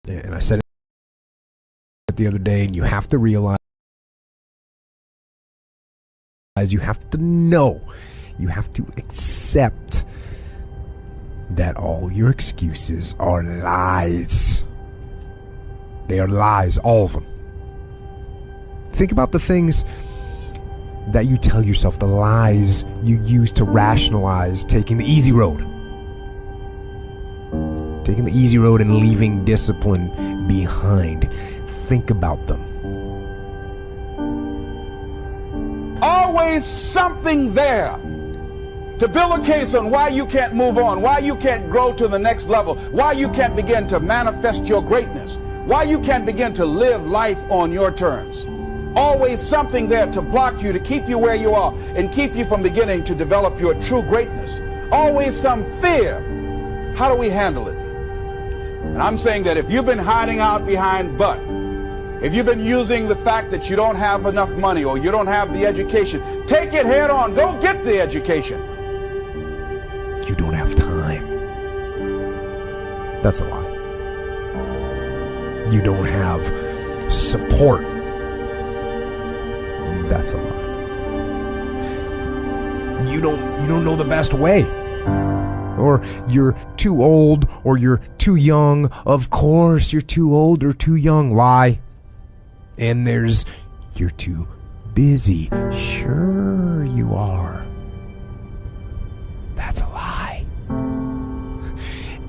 And I said it the other day, and you have to realize, you have to know, you have to accept that all your excuses are lies. They are lies, all of them. Think about the things that you tell yourself, the lies you use to rationalize taking the easy road. Taking the easy road and leaving discipline behind. Think about them. Always something there to build a case on why you can't move on, why you can't grow to the next level, why you can't begin to manifest your greatness, why you can't begin to live life on your terms. Always something there to block you, to keep you where you are, and keep you from beginning to develop your true greatness. Always some fear. How do we handle it? And I'm saying that if you've been hiding out behind but, if you've been using the fact that you don't have enough money or you don't have the education, take it head on. Go get the education. You don't have time. That's a lie. You don't have support. That's a lie. You don't know the best way. Or you're too old, or you're too young. Of course you're too old or too young. Lie. And there's, you're too busy. Sure you are. That's a lie.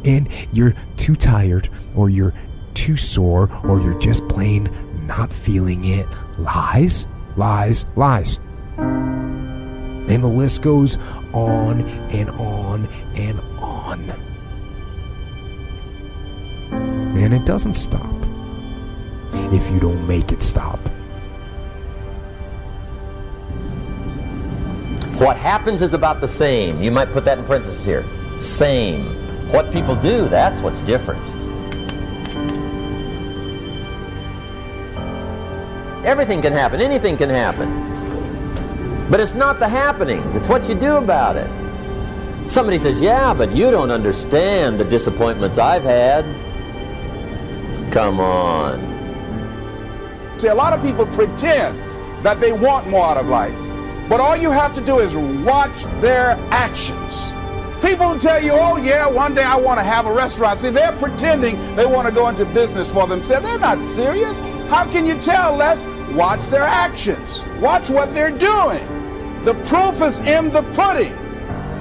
And you're too tired, or you're too sore, or you're just plain not feeling it. Lies, lies, lies. And the list goes on and on and on. And it doesn't stop if you don't make it stop. What happens is about the same. You might put that in parentheses here. Same. What people do, that's what's different. Everything can happen. Anything can happen. But it's not the happenings. It's what you do about it. Somebody says, yeah, but you don't understand the disappointments I've had. Come on. See, a lot of people pretend that they want more out of life. But all you have to do is watch their actions. People tell you, oh yeah, one day I want to have a restaurant. See, they're pretending they want to go into business for themselves. They're not serious. How can you tell, Les? Watch their actions. Watch what they're doing. The proof is in the pudding.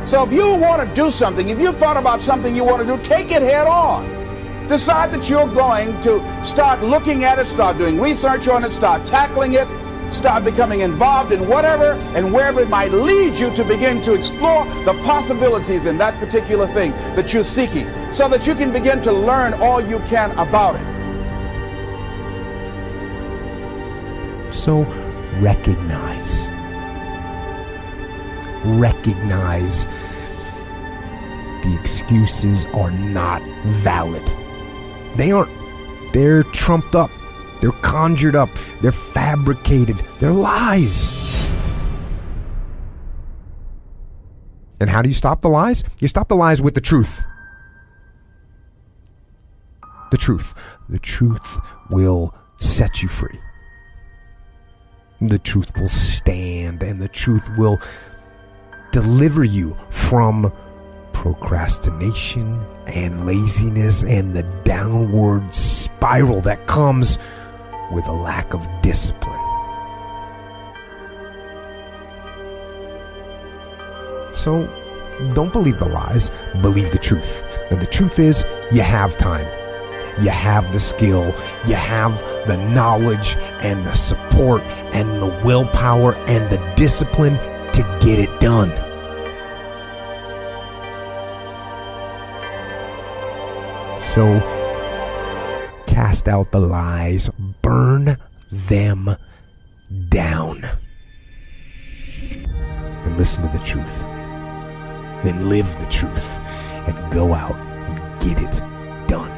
So if you want to do something, if you thought about something you want to do, take it head on. Decide that you're going to start looking at it, start doing research on it, start tackling it, start becoming involved in whatever and wherever it might lead you to begin to explore the possibilities in that particular thing that you're seeking, so that you can begin to learn all you can about it. So recognize the excuses are not valid. They aren't. They're trumped up. They're conjured up. They're fabricated. They're lies. And how do you stop the lies? You stop the lies with the truth. The truth. The truth will set you free. The truth will stand, and the truth will deliver you from procrastination and laziness and the downward spiral that comes with a lack of discipline. So don't believe the lies, believe the truth. And the truth is, you have time. You have the skill, you have the knowledge and the support and the willpower and the discipline to get it done. So cast out the lies, burn them down, and listen to the truth. Then live the truth and go out and get it done.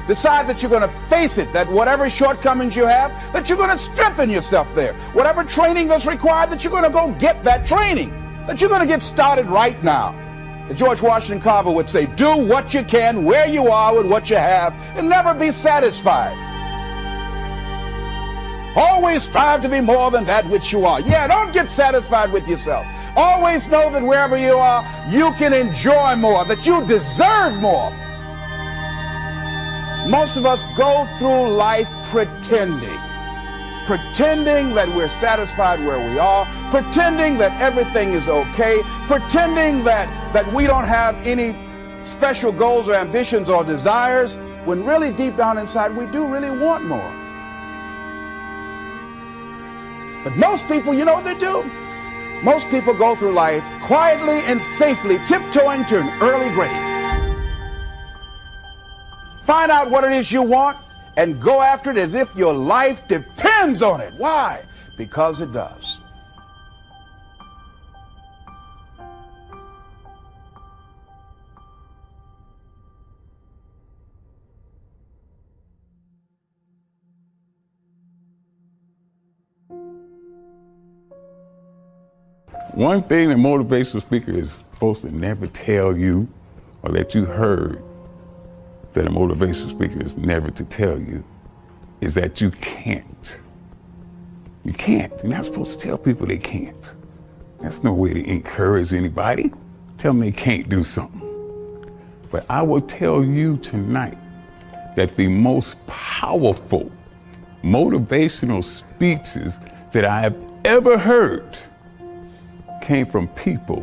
Decide that you're going to face it, that whatever shortcomings you have, that you're going to strengthen yourself there. Whatever training that's required, that you're going to go get that training, that you're going to get started right now. George Washington Carver would say, do what you can, where you are, with what you have, and never be satisfied. Always strive to be more than that which you are. Yeah, don't get satisfied with yourself. Always know that wherever you are, you can enjoy more, that you deserve more. Most of us go through life pretending that we're satisfied where we are, pretending that everything is okay, pretending that we don't have any special goals or ambitions or desires, when really deep down inside we do really want more. But most people, you know what they do? Most people go through life quietly and safely, tiptoeing to an early grave. Find out what it is you want and go after it as if your life depends on it. Why? Because it does. One thing a motivational speaker is supposed to never tell you, or that you heard that a motivational speaker is never to tell you, is that you can't. You can't. You're not supposed to tell people they can't. That's no way to encourage anybody. Tell them they can't do something. But I will tell you tonight that the most powerful motivational speeches that I have ever heard came from people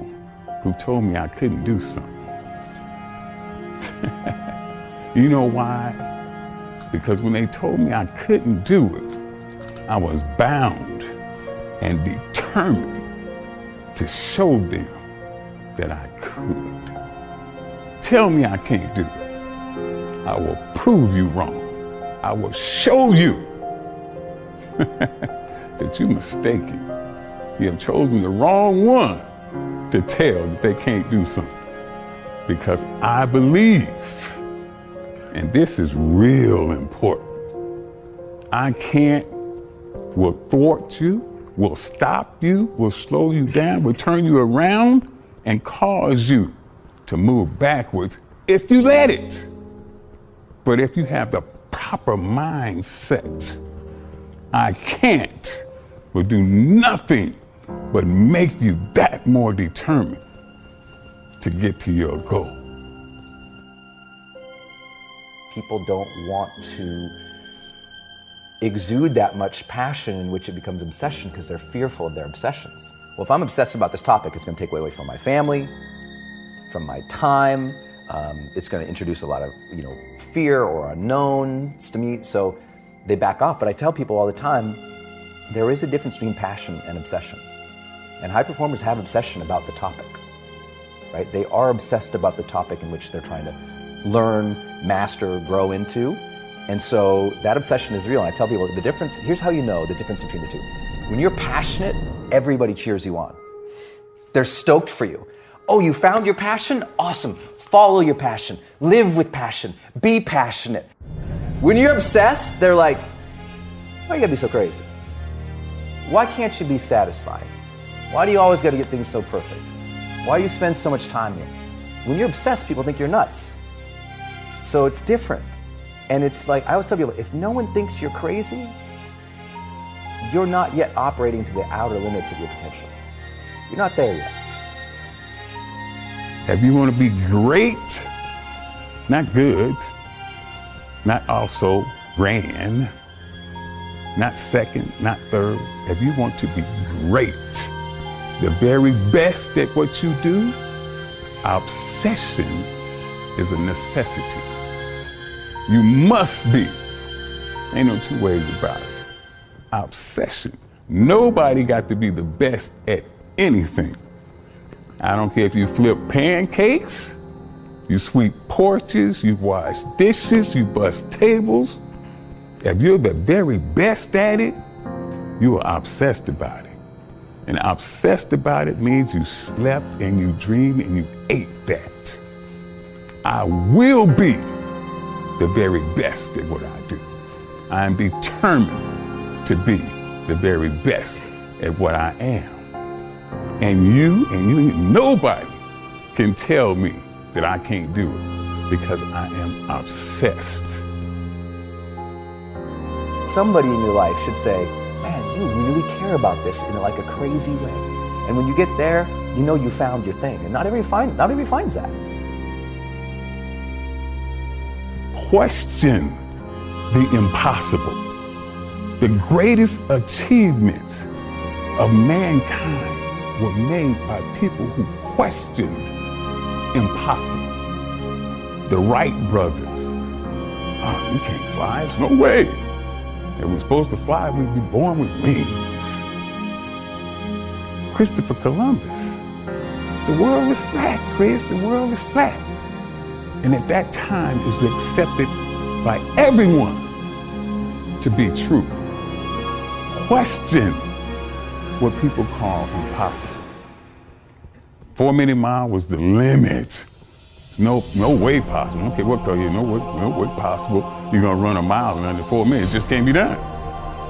who told me I couldn't do something. You know why? Because when they told me I couldn't do it, I was bound and determined to show them that I could. Tell me I can't do it. I will prove you wrong. I will show you that you're mistaken. You have chosen the wrong one to tell that they can't do something. Because I believe, and this is real important, I can't will thwart you, will stop you, will slow you down, will turn you around and cause you to move backwards if you let it. But if you have the proper mindset, I can't will do nothing but make you that more determined to get to your goal. People don't want to exude that much passion in which it becomes obsession because they're fearful of their obsessions. Well, if I'm obsessed about this topic, it's going to take away from my family, from my time. It's going to introduce a lot of, fear or unknowns to me. So they back off. But I tell people all the time, there is a difference between passion and obsession. And high performers have obsession about the topic, right? They are obsessed about the topic in which they're trying to learn, master, grow into. And so that obsession is real. And I tell people the difference, here's how you know the difference between the two. When you're passionate, everybody cheers you on. They're stoked for you. Oh, you found your passion? Awesome. Follow your passion. Live with passion. Be passionate. When you're obsessed, they're like, why you gotta be so crazy? Why can't you be satisfied? Why do you always gotta get things so perfect? Why do you spend so much time here? When you're obsessed, people think you're nuts. So it's different. And it's like, I always tell people, if no one thinks you're crazy, you're not yet operating to the outer limits of your potential. You're not there yet. If you want to be great, not good, not also grand, not second, not third, if you want to be great, the very best at what you do, obsession is a necessity. You must be. Ain't no two ways about it. Obsession. Nobody got to be the best at anything. I don't care if you flip pancakes, you sweep porches, you wash dishes, you bust tables. If you're the very best at it, you are obsessed about it. And obsessed about it means you slept and you dreamed and you ate that. I will be the very best at what I do. I am determined to be the very best at what I am. And you, nobody can tell me that I can't do it because I am obsessed. Somebody in your life should say, man, you really care about this in like a crazy way. And when you get there, you know you found your thing. And not everybody finds that. Question the impossible. The greatest achievements of mankind were made by people who questioned impossible. The Wright brothers. Oh, you can't fly, there's no way. If we're supposed to fly, we'd be born with wings. Christopher Columbus. The world is flat, Chris, the world is flat. And at that time, it was accepted by everyone to be true. Question what people call impossible. 4 million miles was the limit. No way possible. I don't care what color you know, no way possible. You're gonna run a mile in under 4 minutes. It just can't be done.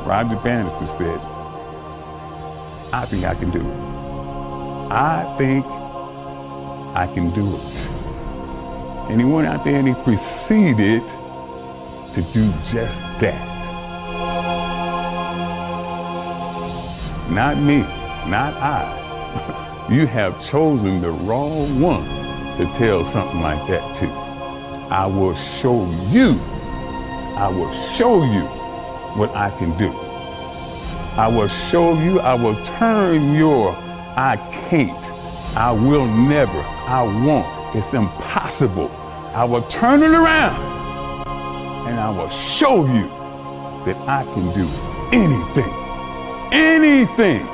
Roger Bannister said, I think I can do it. I think I can do it. And he went out there and he proceeded to do just that. Not me, not I. You have chosen the wrong one to tell something like that to. I will show you what I can do. I will show you, I will turn your I can't, I will never, I won't, it's impossible. I will turn it around and I will show you that I can do anything. Anything.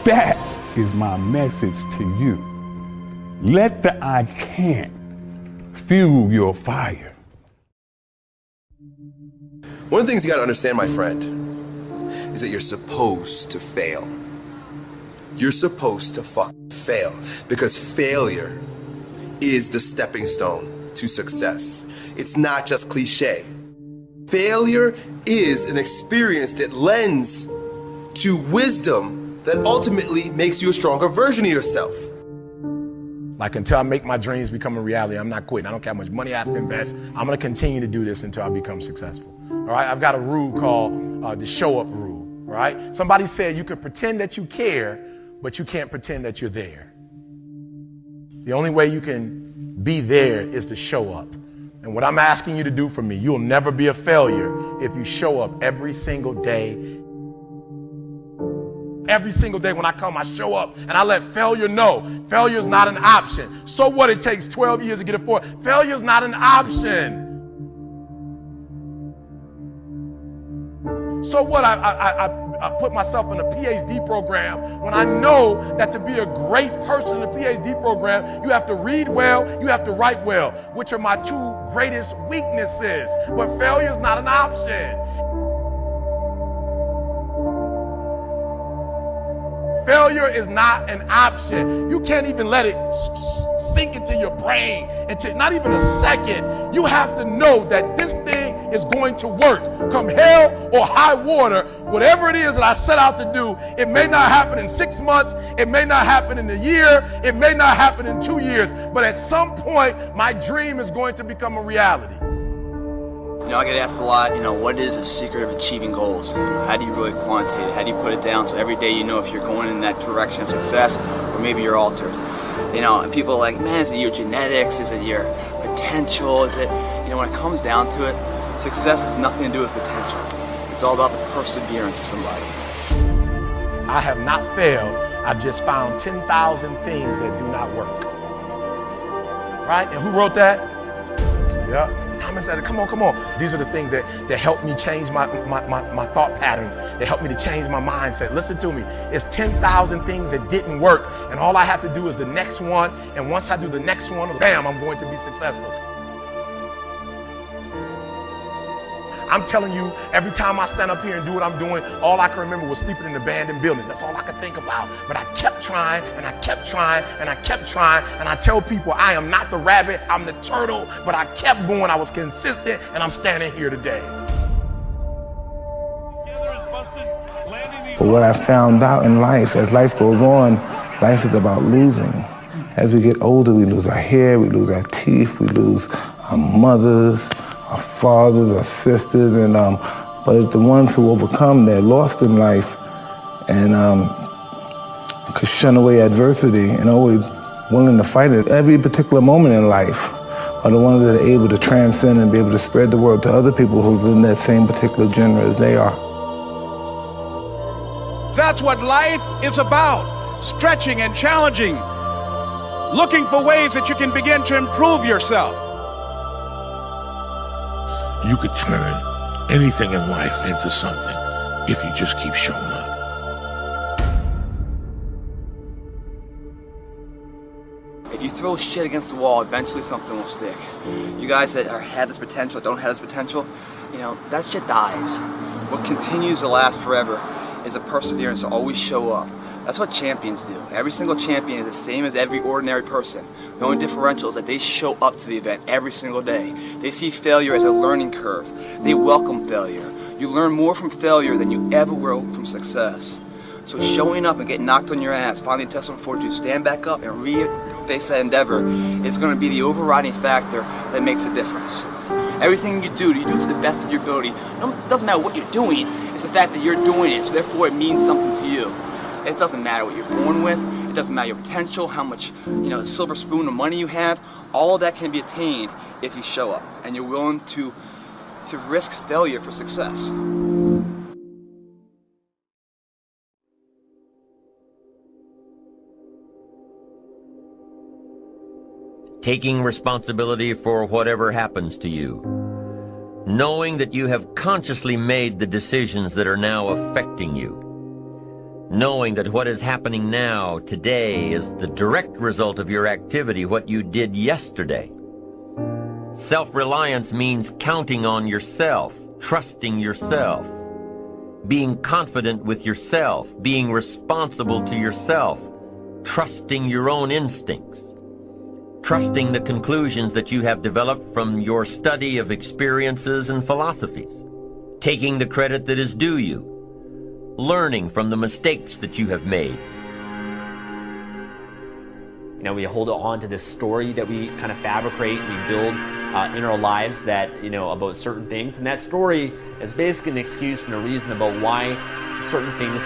That is my message to you. Let the I can't fuel your fire. One of the things you gotta understand, my friend, is that you're supposed to fail. You're supposed to fail, because failure is the stepping stone to success. It's not just cliche. Failure is an experience that lends to wisdom that ultimately makes you a stronger version of yourself. Like, until I make my dreams become a reality, I'm not quitting. I don't care how much money I have to invest. I'm gonna continue to do this until I become successful. All right, I've got a rule called the show up rule, right? Somebody said you can pretend that you care, but you can't pretend that you're there. The only way you can be there is to show up. And what I'm asking you to do for me, you'll never be a failure if you show up every single day. Every single day when I come, I show up and I let failure know. Failure is not an option. So what, it takes 12 years to get it forward. Failure is not an option. So what, I put myself in a PhD program when I know that to be a great person in a PhD program, you have to read well, you have to write well, which are my two greatest weaknesses. But failure is not an option. Failure is not an option. You can't even let it sink into your brain, into not even a second. You have to know that this thing is going to work. Come hell or high water, whatever it is that I set out to do, it may not happen in 6 months, it may not happen in a year, it may not happen in 2 years, but at some point, my dream is going to become a reality. You know, I get asked a lot, what is the secret of achieving goals? How do you really quantitate it? How do you put it down so every day you know if you're going in that direction of success or maybe you're altered? And people are like, man, is it your genetics? Is it your potential? Is it, when it comes down to it, success has nothing to do with potential. It's all about the perseverance of somebody. I have not failed. I've just found 10,000 things that do not work. Right? And who wrote that? Yeah. Thomas said, come on. These are the things that help me change my thought patterns. They help me to change my mindset. Listen to me. It's 10,000 things that didn't work. And all I have to do is the next one. And once I do the next one, bam, I'm going to be successful. I'm telling you, every time I stand up here and do what I'm doing, all I can remember was sleeping in abandoned buildings. That's all I could think about. But I kept trying, and I kept trying, and I kept trying. And I tell people, I am not the rabbit, I'm the turtle. But I kept going, I was consistent, and I'm standing here today. But what I found out in life, as life goes on, life is about losing. as we get older, we lose our hair, we lose our teeth, we lose our mothers, our fathers, our sisters, and but it's the ones who overcome that lost in life and could shun away adversity and always willing to fight at every particular moment in life are the ones that are able to transcend and be able to spread the word to other people who's in that same particular genre as they are. That's what life is about, stretching and challenging, looking for ways that you can begin to improve yourself. You could turn anything in life into something if you just keep showing up. If you throw shit against the wall, eventually something will stick. You guys that have this potential, don't have this potential, you know, that shit dies. What continues to last forever is a perseverance to always show up. That's what champions do. Every single champion is the same as every ordinary person. The only differential is that they show up to the event every single day. They see failure as a learning curve. They welcome failure. You learn more from failure than you ever will from success. So showing up and getting knocked on your ass, finding intestinal fortitude, stand back up and face that endeavor is going to be the overriding factor that makes a difference. Everything you do to the best of your ability. It doesn't matter what you're doing, it's the fact that you're doing it, so therefore it means something to you. It doesn't matter what you're born with, it doesn't matter your potential, how much, the silver spoon of money you have. All of that can be attained if you show up and you're willing to risk failure for success. Taking responsibility for whatever happens to you. Knowing that you have consciously made the decisions that are now affecting you. Knowing that what is happening now, today, is the direct result of your activity, what you did yesterday. Self-reliance means counting on yourself, trusting yourself, being confident with yourself, being responsible to yourself, trusting your own instincts. Trusting the conclusions that you have developed from your study of experiences and philosophies, taking the credit that is due you, learning from the mistakes that you have made. We hold on to this story that we kind of fabricate, we build in our lives that, about certain things, and that story is basically an excuse and a reason about why certain things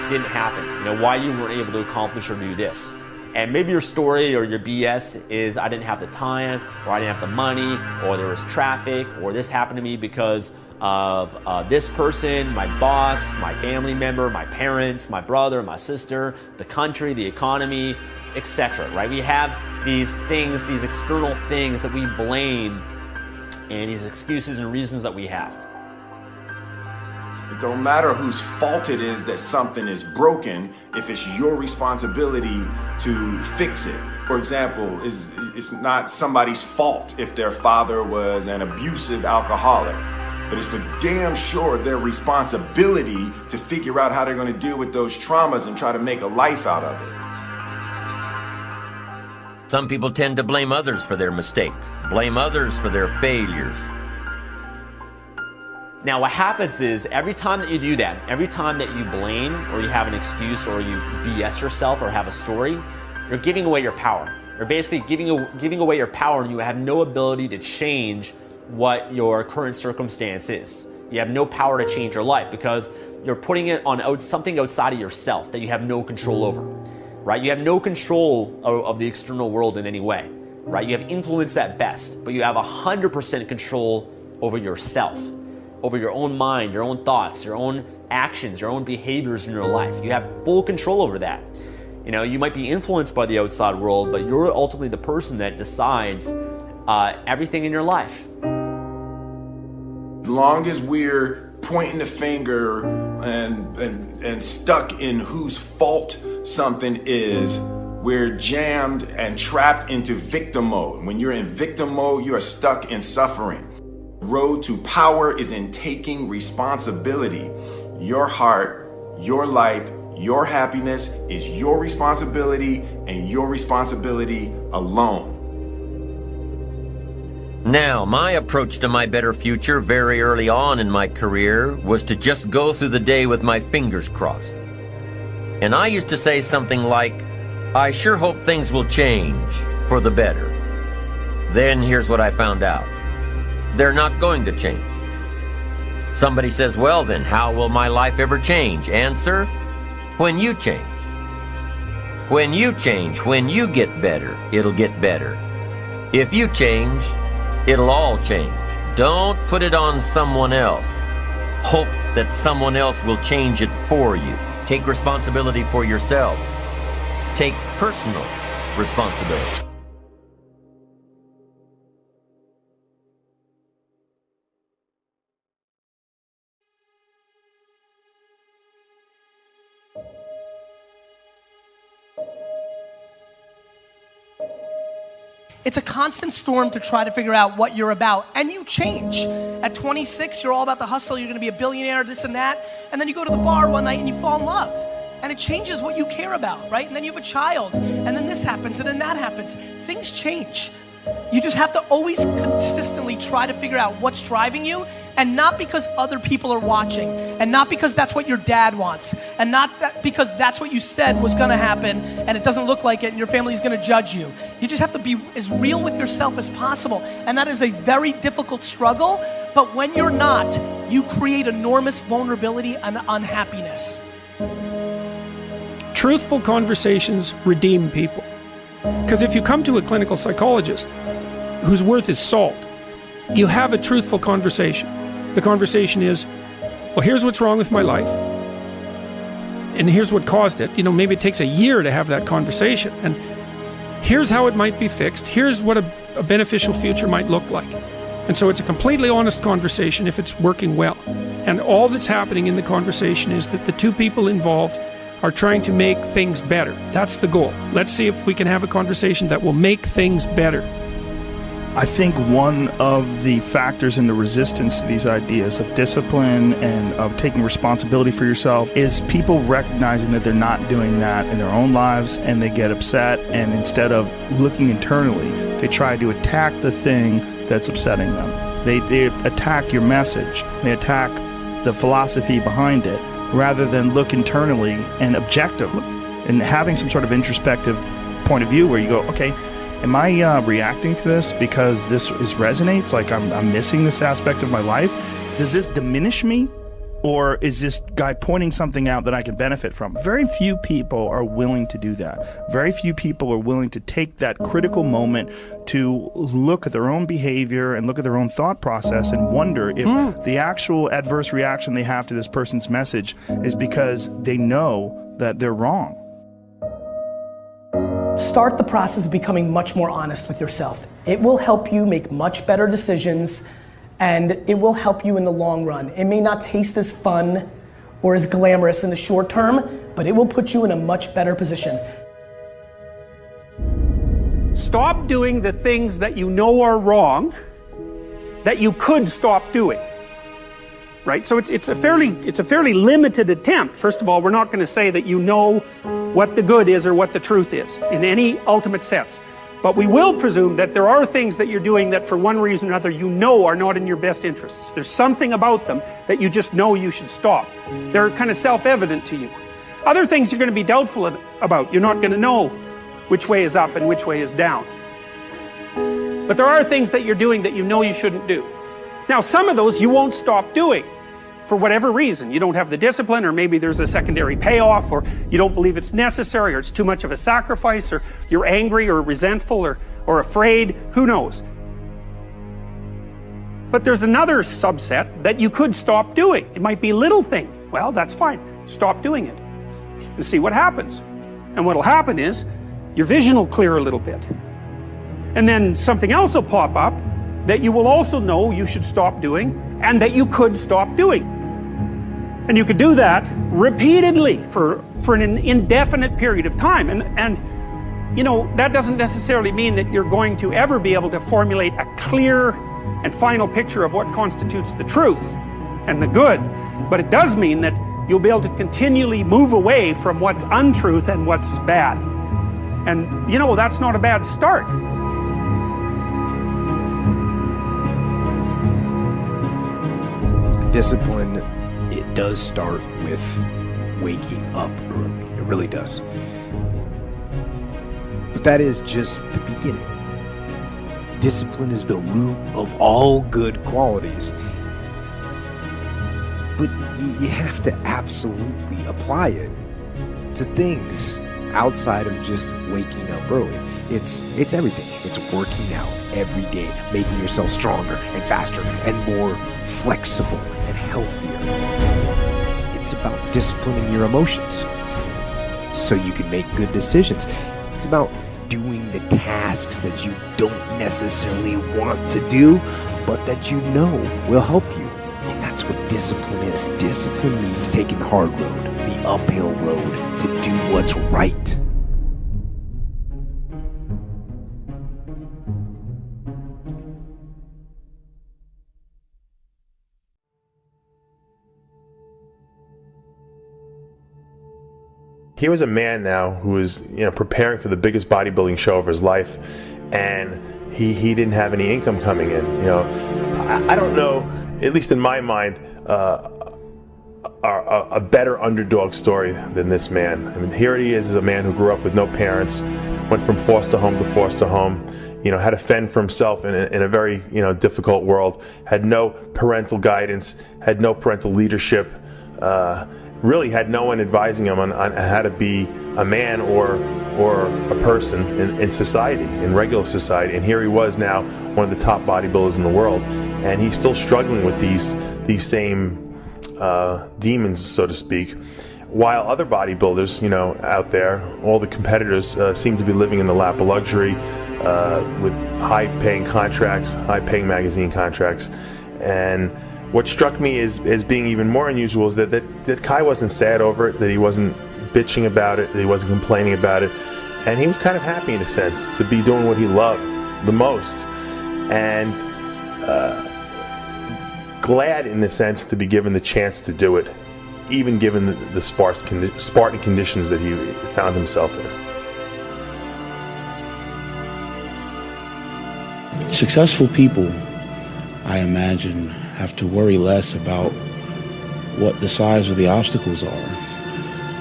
didn't happen, why you weren't able to accomplish or do this. And maybe your story or your BS is I didn't have the time, or I didn't have the money, or there was traffic, or this happened to me because of this person, my boss, my family member, my parents, my brother, my sister, the country, the economy, etc. Right? We have these things, these external things that we blame, and these excuses and reasons that we have. It don't matter whose fault it is that something is broken if it's your responsibility to fix it. For example, it's not somebody's fault if their father was an abusive alcoholic, but it's for damn sure their responsibility to figure out how they're going to deal with those traumas and try to make a life out of it. Some people tend to blame others for their mistakes, blame others for their failures. Now what happens is every time that you do that, every time that you blame or you have an excuse or you BS yourself or have a story, you're giving away your power. You're basically giving away your power, and you have no ability to change what your current circumstance is. You have no power to change your life because you're putting it on something outside of yourself that you have no control over, right? You have no control of the external world in any way, right? You have influence at best, but you have 100% control over yourself, over your own mind, your own thoughts, your own actions, your own behaviors in your life. You have full control over that. You might be influenced by the outside world, but you're ultimately the person that decides everything in your life. As long as we're pointing the finger and stuck in whose fault something is, we're jammed and trapped into victim mode. When you're in victim mode, you are stuck in suffering. Road to power is in taking responsibility. Your heart, your life, your happiness is your responsibility and your responsibility alone. Now, my approach to my better future very early on in my career was to just go through the day with my fingers crossed. And I used to say something like, I sure hope things will change for the better. Then here's what I found out. They're not going to change. Somebody says, well then, how will my life ever change? Answer, when you change. When you change, when you get better, it'll get better. If you change, it'll all change. Don't put it on someone else. Hope that someone else will change it for you. Take responsibility for yourself. Take personal responsibility. It's a constant storm to try to figure out what you're about, and you change. At 26, you're all about the hustle, you're gonna be a billionaire, this and that, and then you go to the bar one night and you fall in love, and it changes what you care about, right? And then you have a child, and then this happens, and then that happens. Things change. You just have to always consistently try to figure out what's driving you, and not because other people are watching, and not because that's what your dad wants, and not because that's what you said was gonna happen, and it doesn't look like it, and your family's gonna judge you. You just have to be as real with yourself as possible, and that is a very difficult struggle, but when you're not, you create enormous vulnerability and unhappiness. Truthful conversations redeem people. Because if you come to a clinical psychologist whose worth is salt, you have a truthful conversation. The conversation is, well, here's what's wrong with my life, and here's what caused it. You know, maybe it takes a year to have that conversation, and here's how it might be fixed. Here's what a beneficial future might look like. And so it's a completely honest conversation if it's working well. And all that's happening in the conversation is that the two people involved are trying to make things better. That's the goal. Let's see if we can have a conversation that will make things better. I think one of the factors in the resistance to these ideas of discipline and of taking responsibility for yourself is people recognizing that they're not doing that in their own lives, and they get upset, and instead of looking internally, they try to attack the thing that's upsetting them. They attack your message, they attack the philosophy behind it, rather than look internally and objectively and having some sort of introspective point of view where you go, okay, am I reacting to this because this resonates? Like I'm missing this aspect of my life? Does this diminish me? Or is this guy pointing something out that I can benefit from? Very few people are willing to do that. Very few people are willing to take that critical moment to look at their own behavior and look at their own thought process and wonder if the actual adverse reaction they have to this person's message is because they know that they're wrong. Start the process of becoming much more honest with yourself. It will help you make much better decisions, and it will help you in the long run. It may not taste as fun or as glamorous in the short term, but it will put you in a much better position. Stop doing the things that you know are wrong that you could stop doing. Right? So it's a fairly limited attempt. First of all, we're not going to say that you know what the good is or what the truth is in any ultimate sense. But we will presume that there are things that you're doing that for one reason or another you know are not in your best interests. There's something about them that you just know you should stop. They're kind of self-evident to you. Other things you're going to be doubtful about. You're not going to know which way is up and which way is down. But there are things that you're doing that you know you shouldn't do. Now, some of those you won't stop doing for whatever reason. You don't have the discipline, or maybe there's a secondary payoff, or you don't believe it's necessary, or it's too much of a sacrifice, or you're angry or resentful or afraid, who knows. But there's another subset that you could stop doing. It might be a little thing. Well, that's fine. Stop doing it and see what happens. And what'll happen is your vision will clear a little bit. And then something else will pop up that you will also know you should stop doing and that you could stop doing. And you could do that repeatedly for an indefinite period of time. And you know, that doesn't necessarily mean that you're going to ever be able to formulate a clear and final picture of what constitutes the truth and the good. But it does mean that you'll be able to continually move away from what's untruth and what's bad. And you know, that's not a bad start. Discipline, it does start with waking up early. It really does. But that is just the beginning. Discipline is the root of all good qualities. But you have to absolutely apply it to things outside of just waking up early. It's everything. It's working out every day, making yourself stronger and faster and more flexible and healthier. It's about disciplining your emotions so you can make good decisions. It's about doing the tasks that you don't necessarily want to do, but that you know will help you. And that's what discipline is. Discipline means taking the hard road, the uphill road, to do what's right. He was a man now who was, preparing for the biggest bodybuilding show of his life, and he didn't have any income coming in. I don't know, at least in my mind, a better underdog story than this man. I mean, here he is, a man who grew up with no parents, went from foster home to foster home, had to fend for himself in a very, difficult world, had no parental guidance, had no parental leadership, really had no one advising him on how to be a man or a person in society, in regular society. And here he was now, one of the top bodybuilders in the world, and he's still struggling with these same demons, so to speak, while other bodybuilders, out there, all the competitors seem to be living in the lap of luxury, with high-paying contracts, high-paying magazine contracts. And what struck me as being even more unusual is that Kai wasn't sad over it, that he wasn't bitching about it, that he wasn't complaining about it, and he was kind of happy in a sense to be doing what he loved the most, and glad in a sense to be given the chance to do it, even given the Spartan conditions that he found himself in. Successful people, I imagine, have to worry less about what the size of the obstacles are,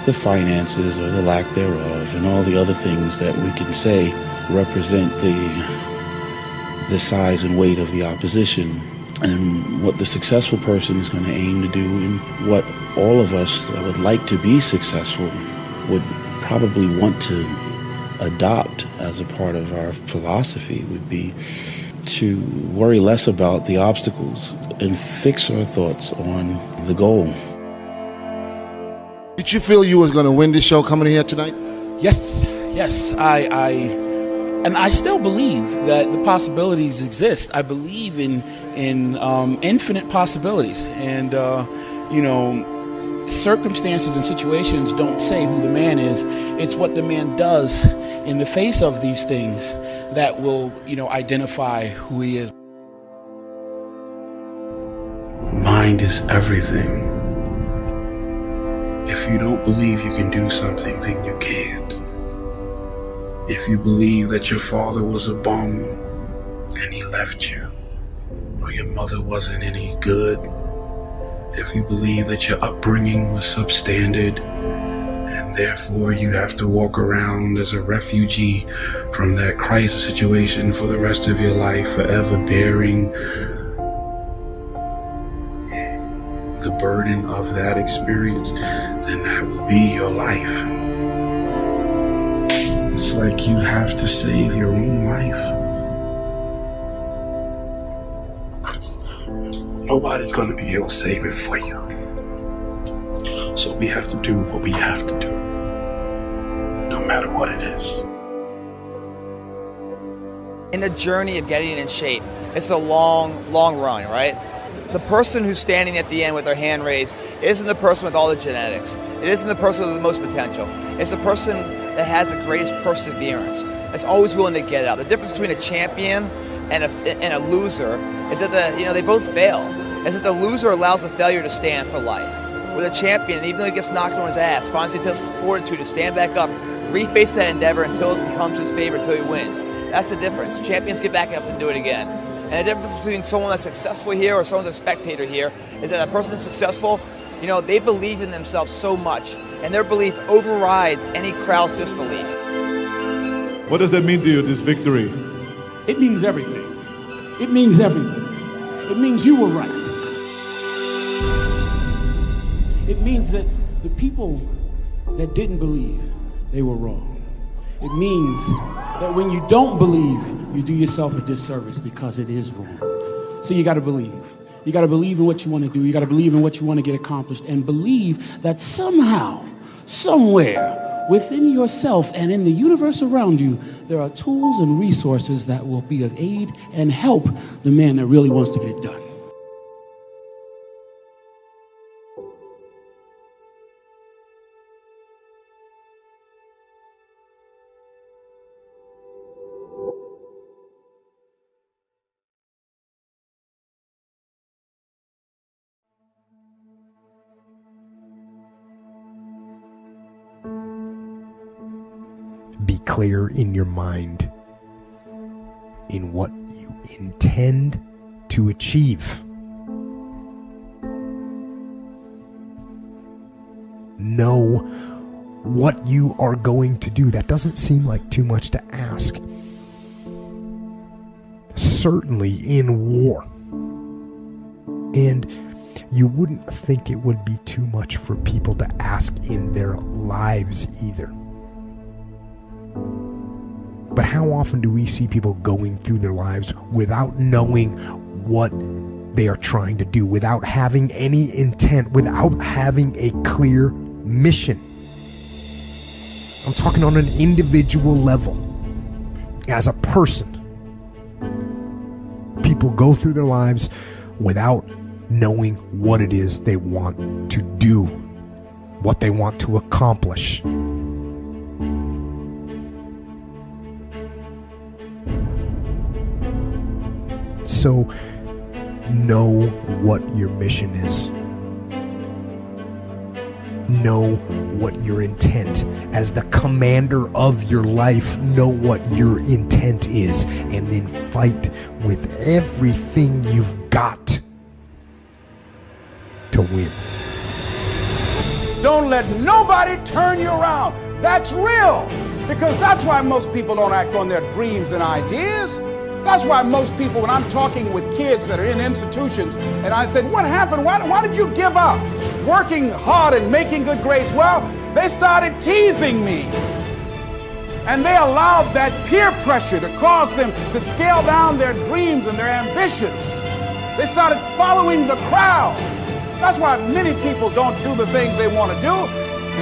the finances or the lack thereof, and all the other things that we can say represent the size and weight of the opposition. And what the successful person is going to aim to do, and what all of us that would like to be successful would probably want to adopt as a part of our philosophy, would be to worry less about the obstacles and fix our thoughts on the goal. Did you feel you was going to win this show coming here tonight? Yes. I still believe that the possibilities exist. I believe in infinite possibilities, and circumstances and situations don't say who the man is. It's what the man does in the face of these things that will, identify who he is. Mind is everything. If you don't believe you can do something, then you can't. If you believe that your father was a bum and he left you, or your mother wasn't any good, if you believe that your upbringing was substandard and therefore you have to walk around as a refugee from that crisis situation for the rest of your life, forever bearing the burden of that experience, then that will be your life. It's like you have to save your own life. Nobody's going to be able to save it for you. So we have to do what we have to do, no matter what it is. In the journey of getting in shape, it's a long run, right? The person who's standing at the end with their hand raised isn't the person with all the genetics. It isn't the person with the most potential. It's the person that has the greatest perseverance, that's always willing to get out. The difference between a champion and a loser is that they both fail. It's that the loser allows the failure to stand for life. With a champion, even though he gets knocked on his ass, finds the fortitude to stand back up, reface that endeavor until it becomes his favorite, until he wins. That's the difference. Champions get back up and do it again. And the difference between someone that's successful here or someone's a spectator here is that a person that's successful, they believe in themselves so much, and their belief overrides any crowd's disbelief. What does that mean to you, this victory? It means everything. It means everything. It means you were right. It means that the people that didn't believe, they were wrong. It means that when you don't believe, you do yourself a disservice because it is wrong. So you got to believe. You got to believe in what you want to do. You got to believe in what you want to get accomplished, and believe that somehow, somewhere within yourself and in the universe around you, there are tools and resources that will be of aid and help the man that really wants to get it done. Be clear in your mind in what you intend to achieve. Know what you are going to do. That doesn't seem like too much to ask. Certainly in war. And you wouldn't think it would be too much for people to ask in their lives either. But how often do we see people going through their lives without knowing what they are trying to do, without having any intent, without having a clear mission? I'm talking on an individual level. As a person, people go through their lives without knowing what it is they want to do, what they want to accomplish. So, know what your mission is. Know what your intent, as the commander of your life, know what your intent is, and then fight with everything you've got to win. Don't let nobody turn you around. That's real. Because that's why most people don't act on their dreams and ideas. That's why most people, when I'm talking with kids that are in institutions, and I said, what happened? Why did you give up working hard and making good grades? Well, they started teasing me. And they allowed that peer pressure to cause them to scale down their dreams and their ambitions. They started following the crowd. That's why many people don't do the things they want to do,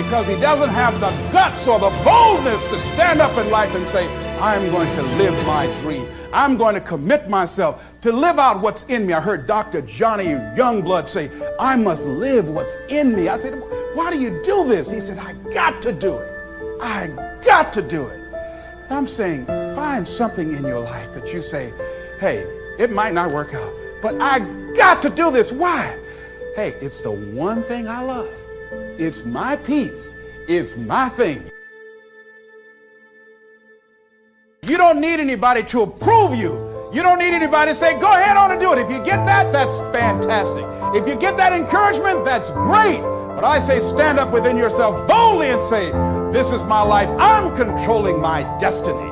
because he doesn't have the guts or the boldness to stand up in life and say, I'm going to live my dream. I'm going to commit myself to live out what's in me. I heard Dr. Johnny Youngblood say, I must live what's in me. I said, why do you do this? He said, I got to do it. I got to do it. And I'm saying, find something in your life that you say, hey, it might not work out, but I got to do this. Why? Hey, it's the one thing I love. It's my peace. It's my thing. You don't need anybody to approve you. You don't need anybody to say, go ahead on and do it. If you get that, that's fantastic. If you get that encouragement, that's great. But I say stand up within yourself boldly and say, this is my life. I'm controlling my destiny.